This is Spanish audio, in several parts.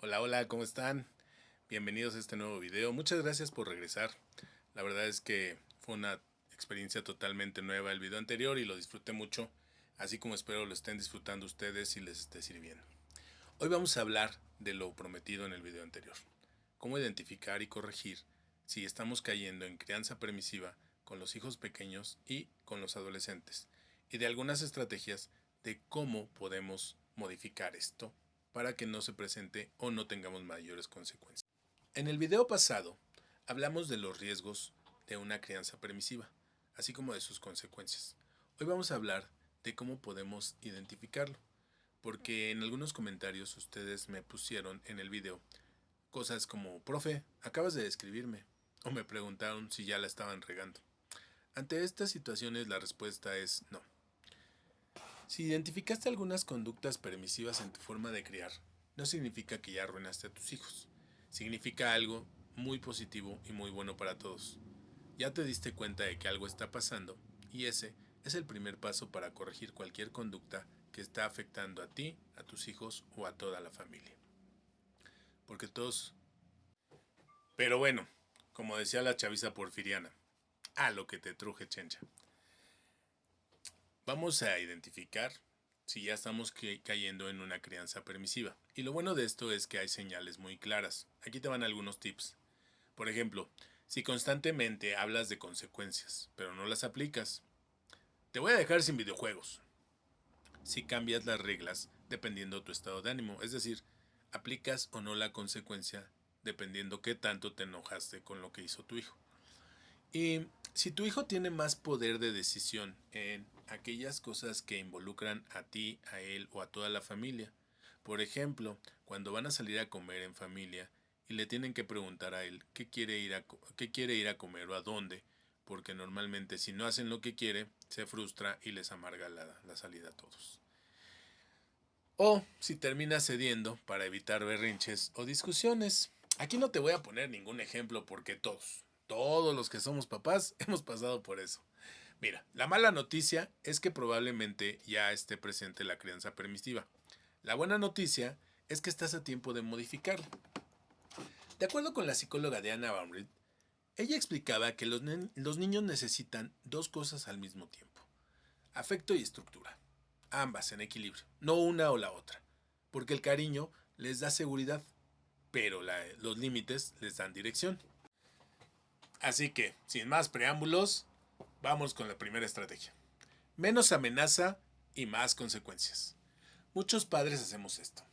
Hola, hola, ¿cómo están? Bienvenidos a este nuevo video. Muchas gracias por regresar. La verdad es que fue una experiencia totalmente nueva el video anterior y lo disfruté mucho, así como espero lo estén disfrutando ustedes y les esté sirviendo. Hoy vamos a hablar de lo prometido en el video anterior. Cómo identificar y corregir si estamos cayendo en crianza permisiva con los hijos pequeños y con los adolescentes, y de algunas estrategias de cómo podemos modificar esto para que no se presente o no tengamos mayores consecuencias. En el video pasado hablamos de los riesgos de una crianza permisiva, así como de sus consecuencias. Hoy vamos a hablar de cómo podemos identificarlo, porque en algunos comentarios ustedes me pusieron en el video cosas como: profe, acabas de describirme, o me preguntaron si ya la estaban regando. Ante estas situaciones la respuesta es no. Si identificaste algunas conductas permisivas en tu forma de criar, no significa que ya arruinaste a tus hijos. Significa algo muy positivo y muy bueno para todos. Ya te diste cuenta de que algo está pasando, y ese es el primer paso para corregir cualquier conducta que está afectando a ti, a tus hijos o a toda la familia. Porque todos... Pero bueno, como decía la chaviza porfiriana, a lo que te truje, chencha. Vamos a identificar si ya estamos cayendo en una crianza permisiva. Y lo bueno de esto es que hay señales muy claras. Aquí te van algunos tips. Por ejemplo, si constantemente hablas de consecuencias, pero no las aplicas. Te voy a dejar sin videojuegos. Si cambias las reglas dependiendo tu estado de ánimo, es decir, aplicas o no la consecuencia dependiendo qué tanto te enojaste con lo que hizo tu hijo. Y si tu hijo tiene más poder de decisión en aquellas cosas que involucran a ti, a él o a toda la familia, por ejemplo, cuando van a salir a comer en familia y le tienen que preguntar a él qué quiere ir a comer o a dónde, porque normalmente si no hacen lo que quiere, se frustra y les amarga la salida a todos. O si termina cediendo para evitar berrinches o discusiones. Aquí no te voy a poner ningún ejemplo porque todos los que somos papás hemos pasado por eso. Mira, la mala noticia es que probablemente ya esté presente la crianza permisiva. La buena noticia es que estás a tiempo de modificarlo. De acuerdo con la psicóloga Diana Baumrind, ella explicaba que los niños necesitan dos cosas al mismo tiempo: afecto y estructura, ambas en equilibrio, no una o la otra, porque el cariño les da seguridad, pero los límites les dan dirección. Así que, sin más preámbulos, vamos con la primera estrategia. Menos amenaza y más consecuencias. Muchos padres hacemos esto.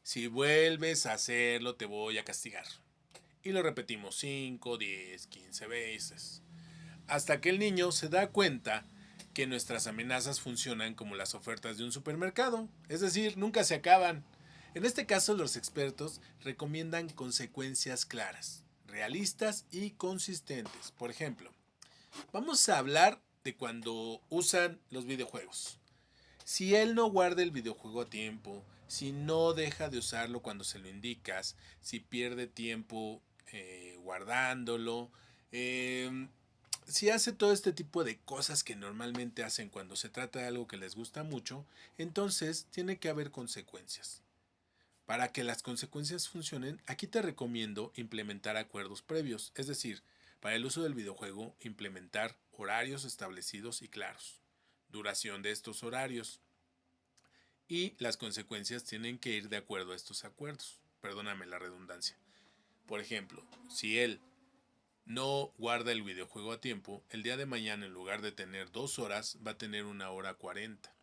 Si vuelves a hacerlo, te voy a castigar. Y lo repetimos 5, 10, 15 veces. Hasta que el niño se da cuenta que nuestras amenazas funcionan como las ofertas de un supermercado. Es decir, nunca se acaban. En este caso, los expertos recomiendan consecuencias claras, realistas y consistentes. Por ejemplo, vamos a hablar de cuando usan los videojuegos. Si él no guarda el videojuego a tiempo, si no deja de usarlo cuando se lo indicas, si pierde tiempo guardándolo, si hace todo este tipo de cosas que normalmente hacen cuando se trata de algo que les gusta mucho, entonces tiene que haber consecuencias. Para que las consecuencias funcionen, aquí te recomiendo implementar acuerdos previos, es decir, para el uso del videojuego, implementar horarios establecidos y claros, duración de estos horarios, y las consecuencias tienen que ir de acuerdo a estos acuerdos. Perdóname la redundancia. Por ejemplo, si él no guarda el videojuego a tiempo, el día de mañana en lugar de tener 2 horas va a tener 1 hora 40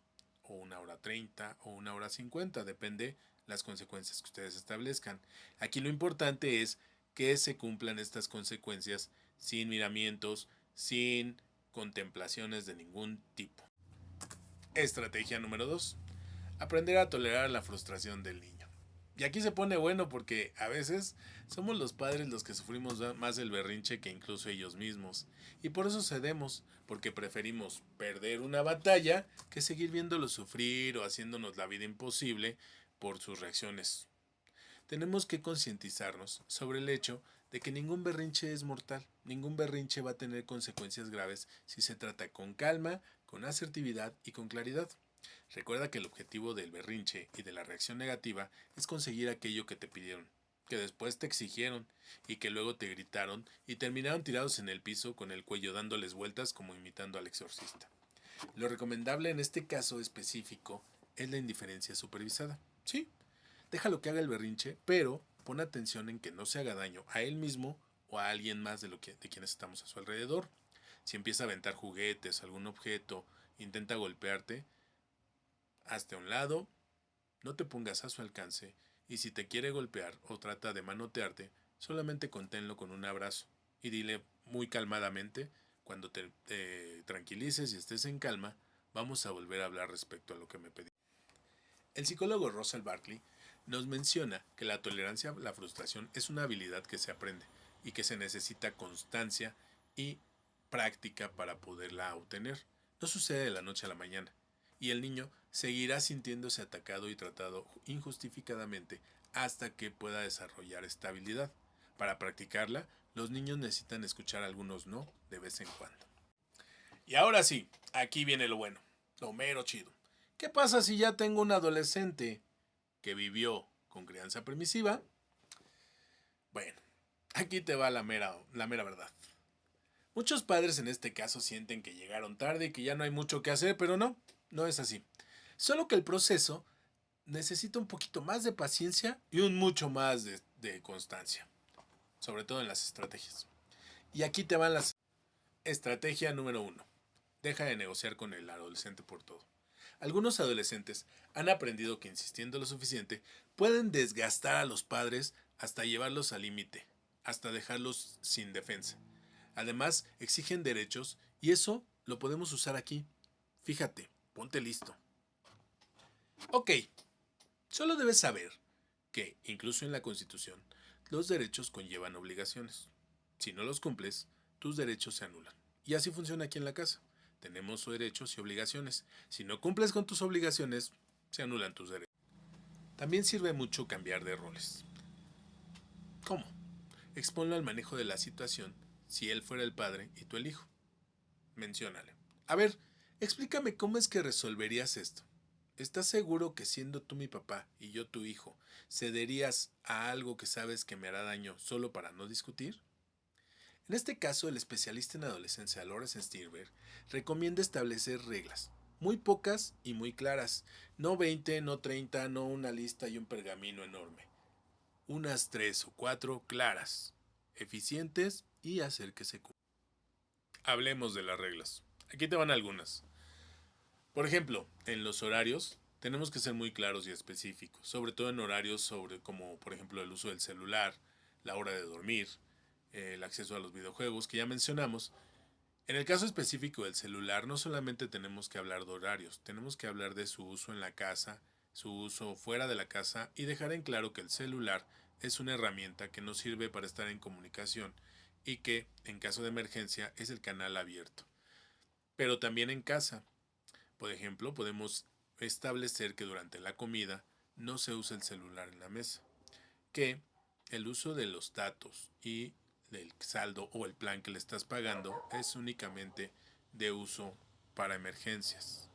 o 1 hora 30 o 1 hora 50, depende las consecuencias que ustedes establezcan. Aquí lo importante es que se cumplan estas consecuencias sin miramientos, sin contemplaciones de ningún tipo. Estrategia número 2: aprender a tolerar la frustración del niño. Y aquí se pone bueno porque a veces somos los padres los que sufrimos más el berrinche que incluso ellos mismos. Y por eso cedemos, porque preferimos perder una batalla que seguir viéndolo sufrir o haciéndonos la vida imposible por sus reacciones. Tenemos que concientizarnos sobre el hecho de que ningún berrinche es mortal, ningún berrinche va a tener consecuencias graves si se trata con calma, con asertividad y con claridad. Recuerda que el objetivo del berrinche y de la reacción negativa es conseguir aquello que te pidieron, que después te exigieron y que luego te gritaron y terminaron tirados en el piso con el cuello dándoles vueltas como imitando al exorcista. Lo recomendable en este caso específico es la indiferencia supervisada. Sí, déjalo que haga el berrinche, pero pon atención en que no se haga daño a él mismo o a alguien más de quienes estamos a su alrededor. Si empieza a aventar juguetes, algún objeto, intenta golpearte, hazte a un lado, no te pongas a su alcance y si te quiere golpear o trata de manotearte, solamente conténlo con un abrazo y dile muy calmadamente, cuando te tranquilices y estés en calma, vamos a volver a hablar respecto a lo que me pedí. El psicólogo Russell Barkley nos menciona que la tolerancia a la frustración es una habilidad que se aprende y que se necesita constancia y práctica para poderla obtener. No sucede de la noche a la mañana y el niño seguirá sintiéndose atacado y tratado injustificadamente hasta que pueda desarrollar esta habilidad. Para practicarla, los niños necesitan escuchar algunos no de vez en cuando. Y ahora sí, aquí viene lo bueno, lo mero chido. ¿Qué pasa si ya tengo un adolescente que vivió con crianza permisiva? Bueno, aquí te va la mera verdad. Muchos padres en este caso sienten que llegaron tarde y que ya no hay mucho que hacer, pero no, no es así. Solo que el proceso necesita un poquito más de paciencia y un mucho más de constancia, sobre todo en las estrategias. Y aquí te van las. Estrategia número 1. Deja de negociar con el adolescente por todo. Algunos adolescentes han aprendido que insistiendo lo suficiente pueden desgastar a los padres hasta llevarlos al límite, hasta dejarlos sin defensa. Además, exigen derechos y eso lo podemos usar aquí. Fíjate, ponte listo. Ok, solo debes saber que, incluso en la Constitución, los derechos conllevan obligaciones. Si no los cumples, tus derechos se anulan. Y así funciona aquí en la casa. Tenemos derechos y obligaciones. Si no cumples con tus obligaciones, se anulan tus derechos. También sirve mucho cambiar de roles. ¿Cómo? Exponlo al manejo de la situación si él fuera el padre y tú el hijo. Menciónale. A ver, explícame cómo es que resolverías esto. ¿Estás seguro que siendo tú mi papá y yo tu hijo, cederías a algo que sabes que me hará daño solo para no discutir? En este caso, el especialista en adolescencia Lawrence Stirber recomienda establecer reglas, muy pocas y muy claras, no 20, no 30, no una lista y un pergamino enorme. Unas 3 o 4 claras, eficientes y hacer que se cumplan. Hablemos de las reglas. Aquí te van algunas. Por ejemplo, en los horarios tenemos que ser muy claros y específicos, sobre todo en horarios como por ejemplo el uso del celular, la hora de dormir, el acceso a los videojuegos que ya mencionamos. En el caso específico del celular no solamente tenemos que hablar de horarios, tenemos que hablar de su uso en la casa, su uso fuera de la casa y dejar en claro que el celular es una herramienta que nos sirve para estar en comunicación y que en caso de emergencia es el canal abierto. Pero también en casa, por ejemplo, podemos establecer que durante la comida no se usa el celular en la mesa, que el uso de los datos y del saldo o el plan que le estás pagando es únicamente de uso para emergencias.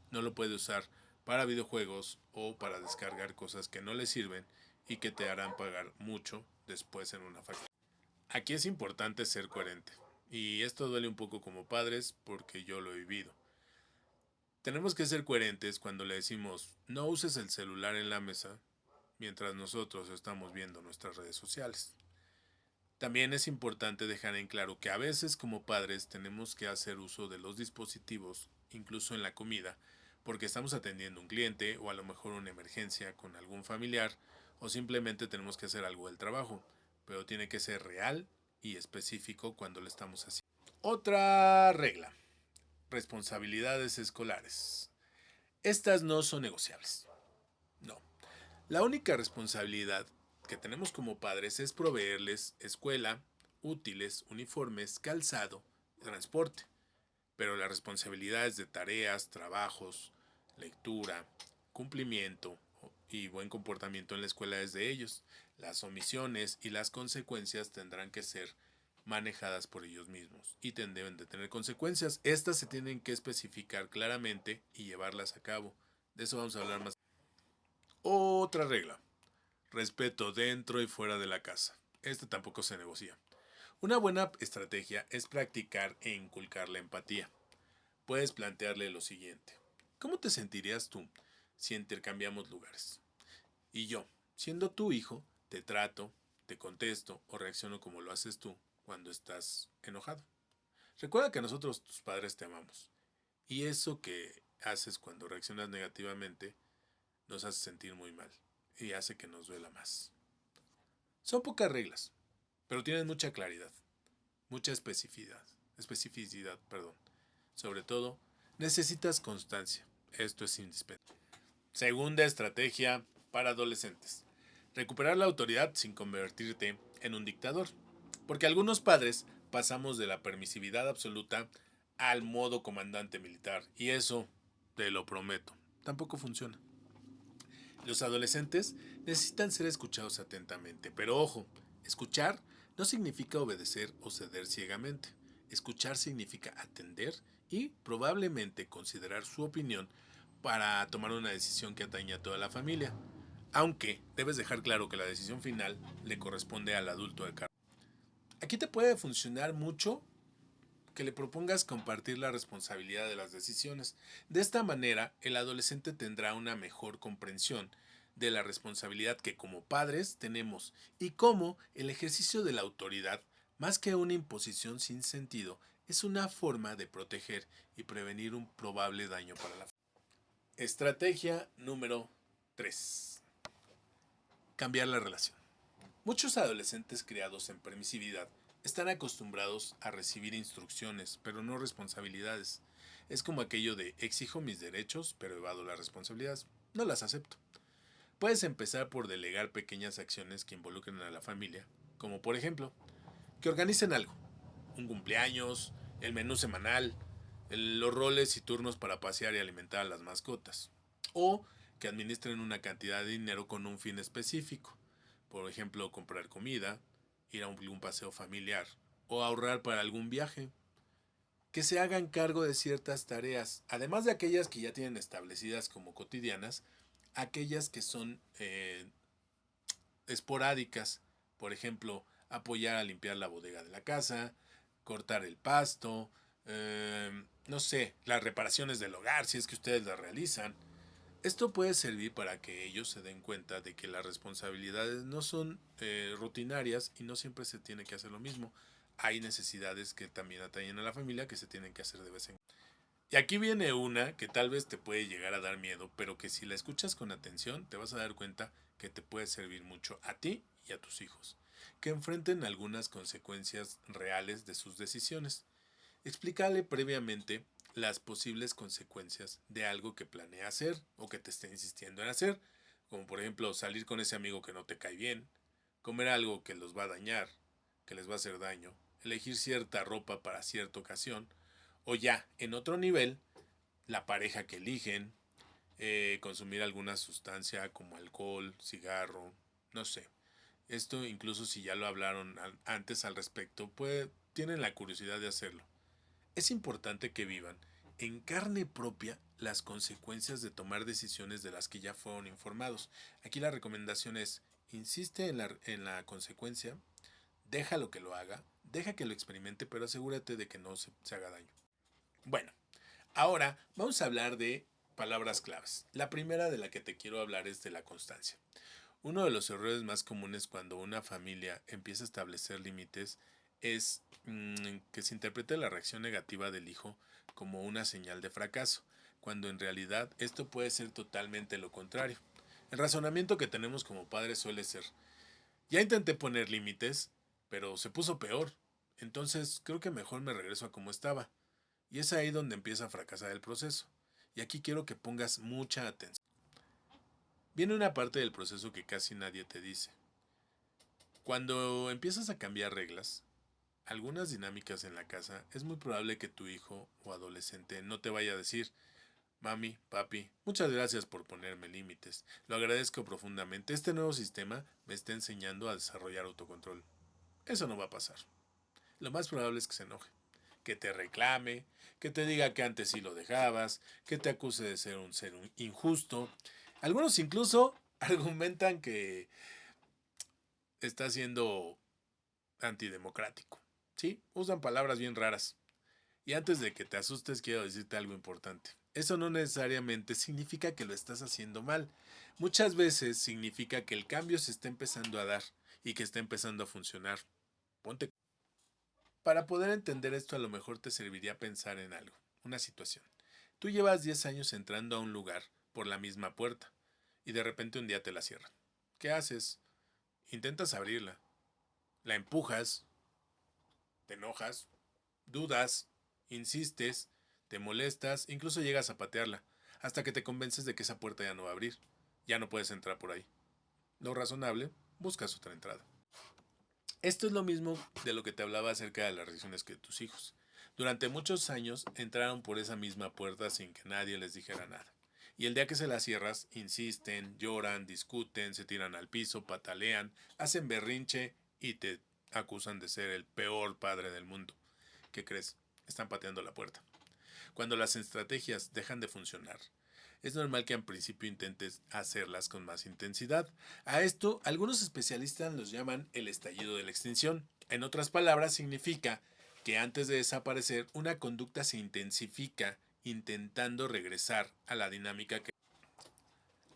No lo puede usar para videojuegos o para descargar cosas que no le sirven y que te harán pagar mucho después en una factura. Aquí es importante ser coherente y esto duele un poco como padres porque yo lo he vivido. Tenemos que ser coherentes cuando le decimos no uses el celular en la mesa mientras nosotros estamos viendo nuestras redes sociales. También es importante dejar en claro que a veces como padres tenemos que hacer uso de los dispositivos, incluso en la comida, porque estamos atendiendo a un cliente o a lo mejor una emergencia con algún familiar o simplemente tenemos que hacer algo del trabajo, pero tiene que ser real y específico cuando lo estamos haciendo. Otra regla: responsabilidades escolares. Estas no son negociables. No. La única responsabilidad que tenemos como padres es proveerles escuela, útiles, uniformes, calzado, transporte. Pero las responsabilidades de tareas, trabajos, lectura, cumplimiento y buen comportamiento en la escuela es de ellos. Las omisiones y las consecuencias tendrán que ser manejadas por ellos mismos y deben de tener consecuencias. Estas se tienen que especificar claramente y llevarlas a cabo. De eso vamos a hablar más. Otra regla: respeto dentro y fuera de la casa. Este tampoco se negocia. Una buena estrategia es practicar e inculcar la empatía. Puedes plantearle lo siguiente: ¿cómo te sentirías tú si intercambiamos lugares? Y yo, siendo tu hijo, te trato, te contesto o reacciono como lo haces tú cuando estás enojado. Recuerda que nosotros, tus padres, te amamos. Y eso que haces cuando reaccionas negativamente nos hace sentir muy mal y hace que nos duela más. Son pocas reglas, pero tienen mucha claridad, mucha especificidad. Sobre todo, necesitas constancia. Esto es indispensable. Segunda estrategia para adolescentes: recuperar la autoridad sin convertirte en un dictador. Porque algunos padres pasamos de la permisividad absoluta al modo comandante militar. Y eso, te lo prometo, tampoco funciona. Los adolescentes necesitan ser escuchados atentamente. Pero ojo, escuchar no significa obedecer o ceder ciegamente. Escuchar significa atender y probablemente considerar su opinión para tomar una decisión que atañe a toda la familia. Aunque debes dejar claro que la decisión final le corresponde al adulto de cargo. Aquí te puede funcionar mucho que le propongas compartir la responsabilidad de las decisiones. De esta manera, el adolescente tendrá una mejor comprensión de la responsabilidad que como padres tenemos y cómo el ejercicio de la autoridad, más que una imposición sin sentido, es una forma de proteger y prevenir un probable daño para la familia. Estrategia número 3: cambiar la relación. Muchos adolescentes criados en permisividad están acostumbrados a recibir instrucciones, pero no responsabilidades. Es como aquello de exijo mis derechos, pero evado las responsabilidades. No las acepto. Puedes empezar por delegar pequeñas acciones que involucren a la familia, como por ejemplo, que organicen algo: un cumpleaños, el menú semanal, los roles y turnos para pasear y alimentar a las mascotas. O que administren una cantidad de dinero con un fin específico. Por ejemplo, comprar comida, ir a algún paseo familiar o ahorrar para algún viaje. Que se hagan cargo de ciertas tareas, además de aquellas que ya tienen establecidas como cotidianas, aquellas que son esporádicas. Por ejemplo, apoyar a limpiar la bodega de la casa, cortar el pasto, no sé, las reparaciones del hogar si es que ustedes las realizan. Esto puede servir para que ellos se den cuenta de que las responsabilidades no son rutinarias y no siempre se tiene que hacer lo mismo. Hay necesidades que también atañen a la familia que se tienen que hacer de vez en cuando. Y aquí viene una que tal vez te puede llegar a dar miedo, pero que si la escuchas con atención te vas a dar cuenta que te puede servir mucho a ti y a tus hijos, que enfrenten algunas consecuencias reales de sus decisiones. Explícale previamente las posibles consecuencias de algo que planea hacer o que te esté insistiendo en hacer, como por ejemplo salir con ese amigo que no te cae bien, comer algo que los va a dañar, que les va a hacer daño, elegir cierta ropa para cierta ocasión, o ya en otro nivel, la pareja que eligen, consumir alguna sustancia como alcohol, cigarro, no sé. Esto incluso si ya lo hablaron antes al respecto, tienen la curiosidad de hacerlo. Es importante que vivan en carne propia las consecuencias de tomar decisiones de las que ya fueron informados. Aquí la recomendación es: insiste en la consecuencia, déjalo que lo haga, deja que lo experimente, pero asegúrate de que no se haga daño. Bueno, ahora vamos a hablar de palabras claves. La primera de la que te quiero hablar es de la constancia. Uno de los errores más comunes cuando una familia empieza a establecer límites es que se interprete la reacción negativa del hijo como una señal de fracaso, cuando en realidad esto puede ser totalmente lo contrario. El razonamiento que tenemos como padres suele ser: ya intenté poner límites, pero se puso peor, entonces creo que mejor me regreso a como estaba. Y es ahí donde empieza a fracasar el proceso. Y aquí quiero que pongas mucha atención. Viene una parte del proceso que casi nadie te dice. Cuando empiezas a cambiar reglas, algunas dinámicas en la casa, es muy probable que tu hijo o adolescente no te vaya a decir: mami, papi, muchas gracias por ponerme límites. Lo agradezco profundamente. Este nuevo sistema me está enseñando a desarrollar autocontrol. Eso no va a pasar. lo más probable es que se enoje, que te reclame, que te diga que antes sí lo dejabas, que te acuse de ser un injusto. Algunos incluso argumentan que está siendo antidemocrático. ¿Sí? Usan palabras bien raras. Y antes de que te asustes, quiero decirte algo importante. Eso no necesariamente significa que lo estás haciendo mal. Muchas veces significa que el cambio se está empezando a dar y que está empezando a funcionar. Ponte. Para poder entender esto, a lo mejor te serviría pensar en algo, una situación. Tú llevas 10 años entrando a un lugar por la misma puerta y de repente un día te la cierran. ¿Qué haces? Intentas abrirla, la empujas, te enojas, dudas, insistes, te molestas, incluso llegas a patearla, hasta que te convences de que esa puerta ya no va a abrir, ya no puedes entrar por ahí. Lo razonable, buscas otra entrada. Esto es lo mismo de lo que te hablaba acerca de las reacciones que tus hijos. Durante muchos años entraron por esa misma puerta sin que nadie les dijera nada. Y el día que se la cierras, insisten, lloran, discuten, se tiran al piso, patalean, hacen berrinche y te acusan de ser el peor padre del mundo. ¿Qué crees? Están pateando la puerta. Cuando las estrategias dejan de funcionar, es normal que al principio intentes hacerlas con más intensidad. A esto, algunos especialistas los llaman el estallido de la extinción. En otras palabras, significa que antes de desaparecer, una conducta se intensifica intentando regresar a la dinámica que...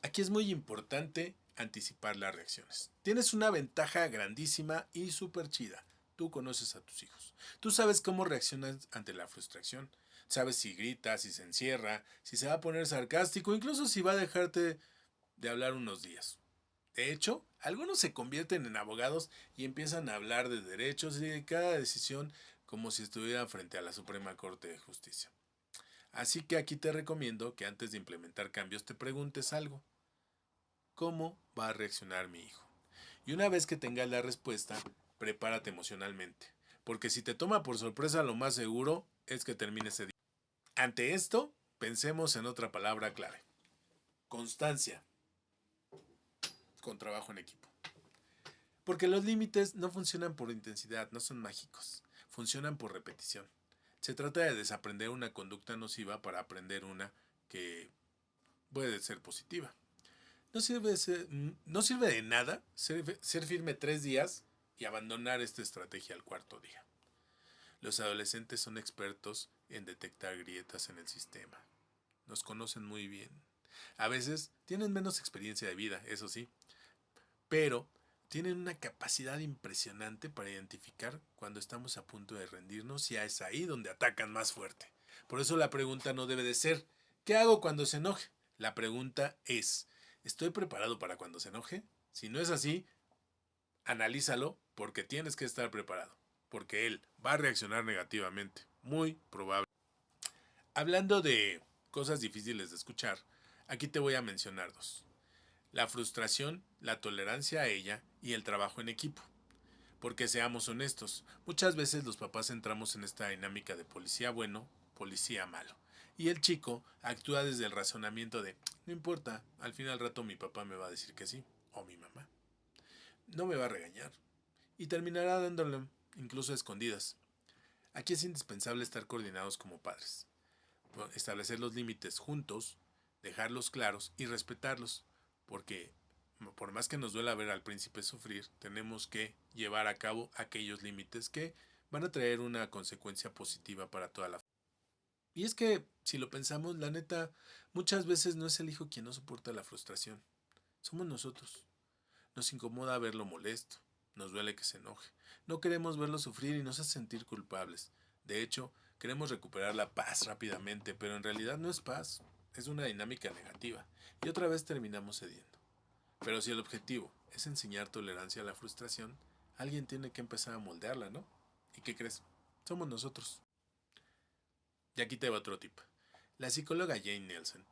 Aquí es muy importante anticipar las reacciones. Tienes una ventaja grandísima y súper chida. Tú conoces a tus hijos. Tú sabes cómo reaccionan ante la frustración. Sabes si grita, si se encierra, si se va a poner sarcástico, incluso si va a dejarte de hablar unos días. De hecho, algunos se convierten en abogados y empiezan a hablar de derechos y de cada decisión como si estuvieran frente a la Suprema Corte de Justicia. Así que aquí te recomiendo que antes de implementar cambios te preguntes algo. ¿Cómo va a reaccionar mi hijo? Y una vez que tengas la respuesta, prepárate emocionalmente. Porque si te toma por sorpresa, lo más seguro es que termine ese día. Ante esto, pensemos en otra palabra clave. Constancia. Con trabajo en equipo. Porque los límites no funcionan por intensidad, no son mágicos. Funcionan por repetición. Se trata de desaprender una conducta nociva para aprender una que puede ser positiva. No sirve de nada ser firme 3 días y abandonar esta estrategia al cuarto día. Los adolescentes son expertos en detectar grietas en el sistema. Nos conocen muy bien. A veces tienen menos experiencia de vida, eso sí, pero tienen una capacidad impresionante para identificar cuando estamos a punto de rendirnos y es ahí donde atacan más fuerte. Por eso la pregunta no debe de ser, ¿qué hago cuando se enoje? La pregunta es, ¿estoy preparado para cuando se enoje? Si no es así, analízalo porque tienes que estar preparado, porque él va a reaccionar negativamente, muy probable. Hablando de cosas difíciles de escuchar, aquí te voy a mencionar dos. La frustración, la tolerancia a ella y el trabajo en equipo. Porque seamos honestos, muchas veces los papás entramos en esta dinámica de policía bueno, policía malo. Y el chico actúa desde el razonamiento de, no importa, al fin y al rato mi papá me va a decir que sí, o mi mamá. No me va a regañar. Y terminará dándole, incluso a escondidas. Aquí es indispensable estar coordinados como padres. Establecer los límites juntos, dejarlos claros y respetarlos. Porque por más que nos duela ver al príncipe sufrir, tenemos que llevar a cabo aquellos límites que van a traer una consecuencia positiva para toda la familia. Y es que, si lo pensamos, la neta, muchas veces no es el hijo quien no soporta la frustración. Somos nosotros. Nos incomoda verlo molesto. Nos duele que se enoje. No queremos verlo sufrir y nos hace sentir culpables. De hecho, queremos recuperar la paz rápidamente, pero en realidad no es paz. Es una dinámica negativa. Y otra vez terminamos cediendo. Pero si el objetivo es enseñar tolerancia a la frustración, alguien tiene que empezar a moldearla, ¿no? ¿Y qué crees? Somos nosotros. Y aquí te va otro tip. La psicóloga Jane Nelson,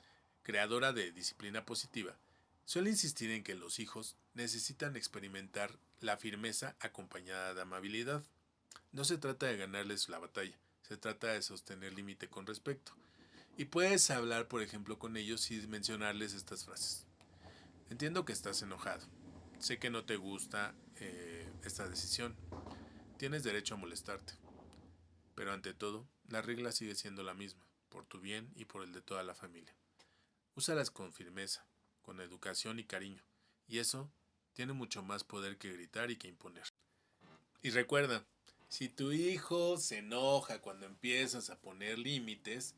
creadora de Disciplina Positiva, suele insistir en que los hijos necesitan experimentar la firmeza acompañada de amabilidad. No se trata de ganarles la batalla, se trata de sostener límite con respeto. Y puedes hablar, por ejemplo, con ellos y mencionarles estas frases. Entiendo que estás enojado. Sé que no te gusta esta decisión. Tienes derecho a molestarte. Pero ante todo, la regla sigue siendo la misma, por tu bien y por el de toda la familia. Úsalas con firmeza, con educación y cariño, y eso tiene mucho más poder que gritar y que imponer. Y recuerda, si tu hijo se enoja cuando empiezas a poner límites,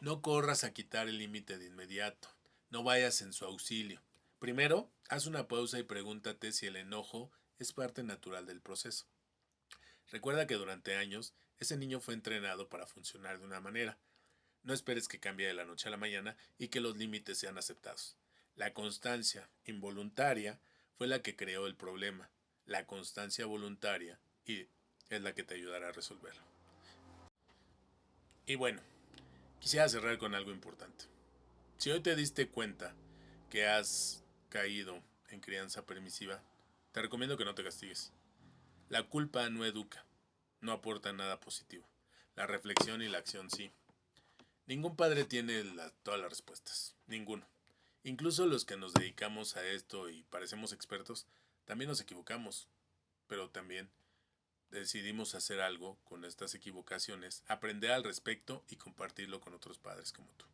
no corras a quitar el límite de inmediato, no vayas en su auxilio. Primero, haz una pausa y pregúntate si el enojo es parte natural del proceso. Recuerda que durante años ese niño fue entrenado para funcionar de una manera. No esperes que cambie de la noche a la mañana y que los límites sean aceptados. La constancia involuntaria fue la que creó el problema. La constancia voluntaria y es la que te ayudará a resolverlo. Y bueno, quisiera cerrar con algo importante. Si hoy te diste cuenta que has caído en crianza permisiva, te recomiendo que no te castigues. La culpa no educa, no aporta nada positivo. La reflexión y la acción sí. Ningún padre tiene todas las respuestas, ninguno. Incluso los que nos dedicamos a esto y parecemos expertos, también nos equivocamos, pero también decidimos hacer algo con estas equivocaciones, aprender al respecto y compartirlo con otros padres como tú.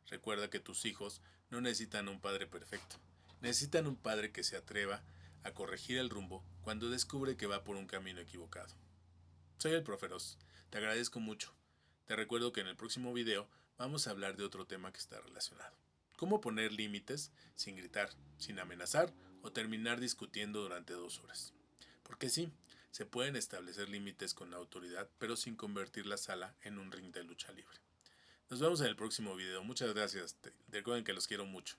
Recuerda que tus hijos no necesitan un padre perfecto, necesitan un padre que se atreva a corregir el rumbo cuando descubre que va por un camino equivocado. Soy el Proferos, te agradezco mucho. Te recuerdo que en el próximo video vamos a hablar de otro tema que está relacionado. Cómo poner límites sin gritar, sin amenazar o terminar discutiendo durante 2 horas. Porque sí, se pueden establecer límites con autoridad, pero sin convertir la sala en un ring de lucha libre. Nos vemos en el próximo video. Muchas gracias. Recuerden que los quiero mucho.